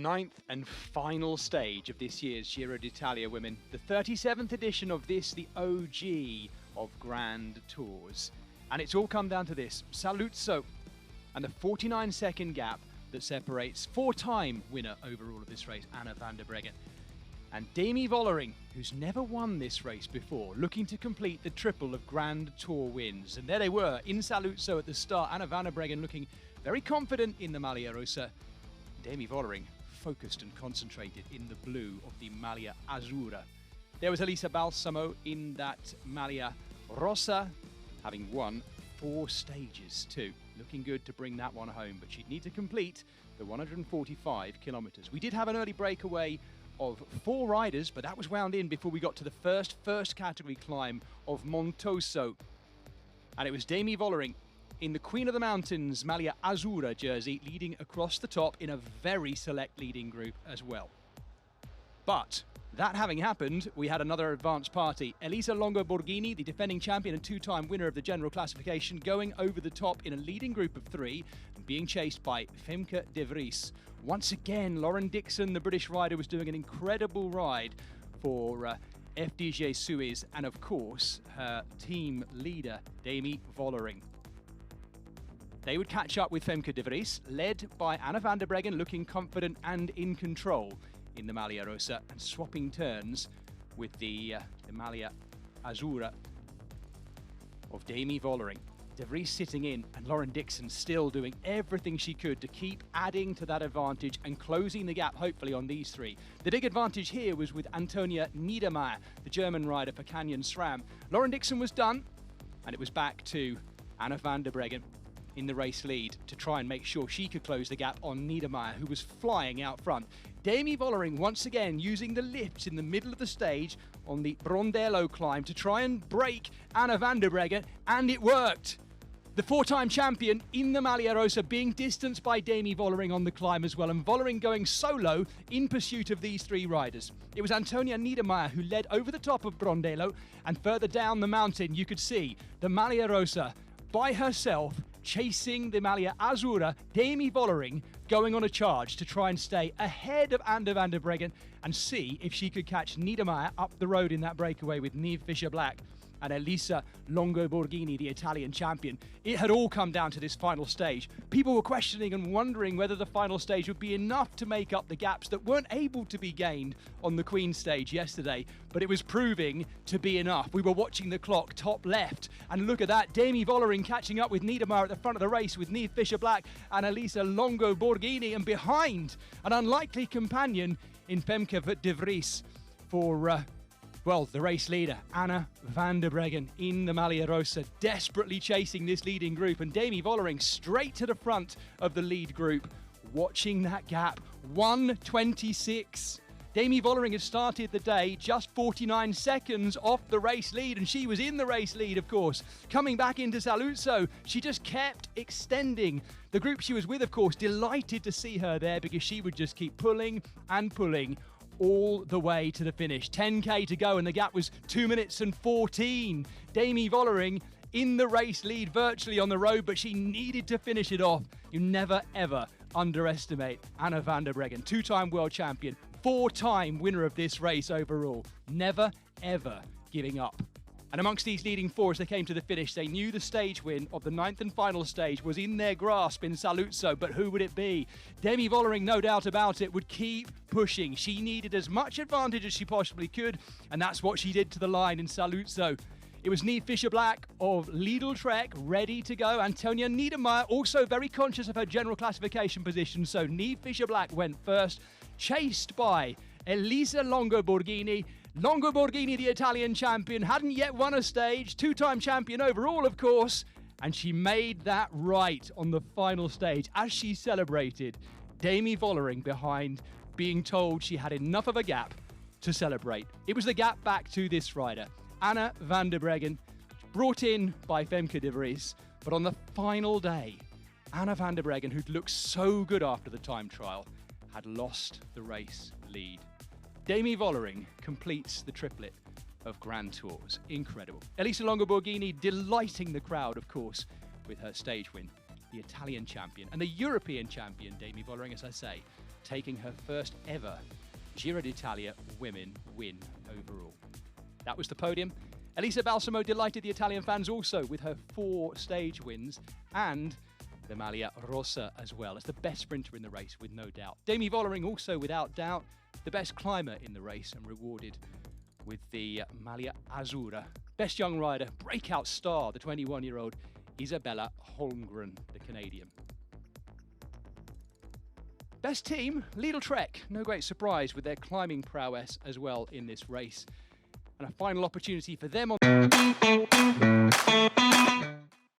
ninth and final stage of this year's Giro d'Italia Women, the 37th edition of this, the OG of Grand Tours. And it's all come down to this, Saluzzo, and the 49-second gap that separates four-time winner overall of this race, Anna van der Breggen, and Demi Vollering, who's never won this race before, looking to complete the triple of Grand Tour wins. And there they were, in Saluzzo at the start, Anna van der Breggen looking very confident in the Maglia Rosa, Demi Vollering focused and concentrated in the blue of the Maglia Azzurra. There was Elisa Balsamo in that Maglia Rosa, having won 4 stages too. Looking good to bring that one home, but she'd need to complete the 145 kilometres. We did have an early breakaway of 4 riders, but that was wound in before we got to the first category climb of Montoso. And it was Demi Vollering in the Queen of the Mountains Maglia Azzurra jersey, leading across the top in a very select leading group as well. But that having happened, we had another advanced party. Elisa Longo Borghini, the defending champion and 2-time winner of the general classification, going over the top in a leading group of 3 and being chased by Femke de Vries. Once again, Lauren Dixon, the British rider, was doing an incredible ride for FDJ-SUEZ and, of course, her team leader, Demi Vollering. They would catch up with Femke de Vries, led by Anna van der Breggen, looking confident and in control in the Maglia Rosa, and swapping turns with the Maglia Azzurra of Demi Vollering. De Vries sitting in, and Lauren Dixon still doing everything she could to keep adding to that advantage and closing the gap, hopefully, on these 3. The big advantage here was with Antonia Niedermeyer, the German rider for Canyon SRAM. Lauren Dixon was done, and it was back to Anna van der Breggen in the race lead to try and make sure she could close the gap on Niedermeyer, who was flying out front. Demi Vollering once again using the lifts in the middle of the stage on the Brondello climb to try and break Anna van der Breggen, and it worked. The 4-time champion in the Maglia Rosa being distanced by Demi Vollering on the climb as well, and Vollering going solo in pursuit of these 3 riders. It was Antonia Niedermeyer who led over the top of Brondello, and further down the mountain you could see the Maglia Rosa by herself chasing the Maglia Azzurra, Demi Vollering going on a charge to try and stay ahead of Anna van der Breggen and see if she could catch Niedermeyer up the road in that breakaway with Niamh Fisher-Black and Elisa Longo Borghini, the Italian champion. It had all come down to this final stage. People were questioning and wondering whether the final stage would be enough to make up the gaps that weren't able to be gained on the Queen stage yesterday, but it was proving to be enough. We were watching the clock, top left, and look at that, Demi Vollering catching up with Niedermeyer at the front of the race with Niamh Fisher-Black and Elisa Longo Borghini, and behind an unlikely companion in Femke de Vries for the race leader, Anna van der Breggen in the Maglia Rosa, desperately chasing this leading group, and Demi Vollering straight to the front of the lead group, watching that gap, 1:26. Demi Vollering had started the day just 49 seconds off the race lead, and she was in the race lead, of course. Coming back into Saluzzo, she just kept extending. The group she was with, of course, delighted to see her there because she would just keep pulling and pulling all the way to the finish. 10k to go and the gap was 2 minutes and 14. Demi Vollering in the race lead virtually on the road, but she needed to finish it off. You never ever underestimate Anna van der Breggen, 2-time world champion, 4-time winner of this race overall. Never ever giving up. And amongst these leading 4 as they came to the finish, they knew the stage win of the 9th and final stage was in their grasp in Saluzzo, but who would it be? Demi Vollering, no doubt about it, would keep pushing. She needed as much advantage as she possibly could, and that's what she did to the line in Saluzzo. It was Niamh Fisher-Black of Lidl Trek ready to go. Antonia Niedermeyer also very conscious of her general classification position, so Niamh Fisher-Black went first, chased by Elisa Longo Borghini. Longo Borghini, the Italian champion, hadn't yet won a stage, 2-time champion overall, of course, and she made that right on the final stage as she celebrated. Demi Vollering behind, being told she had enough of a gap to celebrate. It was the gap back to this rider, Anna van der Breggen, brought in by Femke de Vries, but on the final day, Anna van der Breggen, who'd looked so good after the time trial, had lost the race lead. Demi Vollering completes the triplet of Grand Tours. Incredible. Elisa Longo Borghini delighting the crowd, of course, with her stage win. the Italian champion and the European champion, Demi Vollering, as I say, taking her first ever Giro d'Italia women win overall. That was the podium. Elisa Balsamo delighted the Italian fans also with her 4 stage wins and the Maglia Rossa as well as the best sprinter in the race, with no doubt. Demi Vollering also, without doubt, the best climber in the race and rewarded with the Maglia Azzurra. Best young rider, breakout star, the 21-year-old Isabella Holmgren, the Canadian. Best team, Lidl Trek. No great surprise with their climbing prowess as well in this race. And a final opportunity for them on